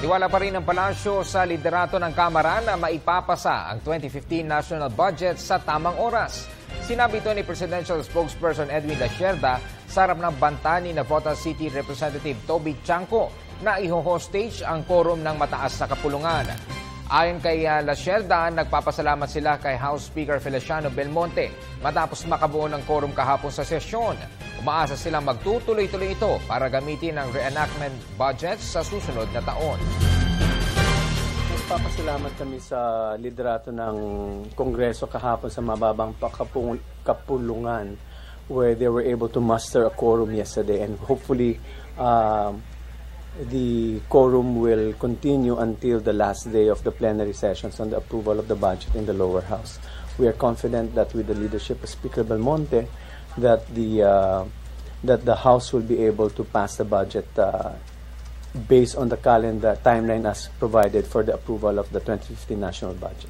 Tiwala pa rin ang palasyo sa liderato ng Kamara na maipapasa ang 2015 national budget sa tamang oras. Sinabi ito ni Presidential Spokesperson Edwin Lasierda sa harap ng banta ni Navotas City Representative Toby Chanco na iho-hostage ang quorum ng mataas na kapulungan. Ayon kay Lasierda, nagpapasalamat sila kay House Speaker Feliciano Belmonte matapos makabuo ng quorum kahapon sa sesyon. Umaasa silang magtutuloy-tuloy ito para gamitin ang reenactment budget sa susunod na taon. Nagpapasalamat kami sa liderato ng Kongreso kahapon sa mababang kapulungan where they were able to muster a quorum yesterday, and hopefully the quorum will continue until the last day of the plenary sessions on the approval of the budget in the lower house. We are confident that with the leadership of Speaker Belmonte, that the House will be able to pass the budget based on the calendar timeline as provided for the approval of the 2015 national budget.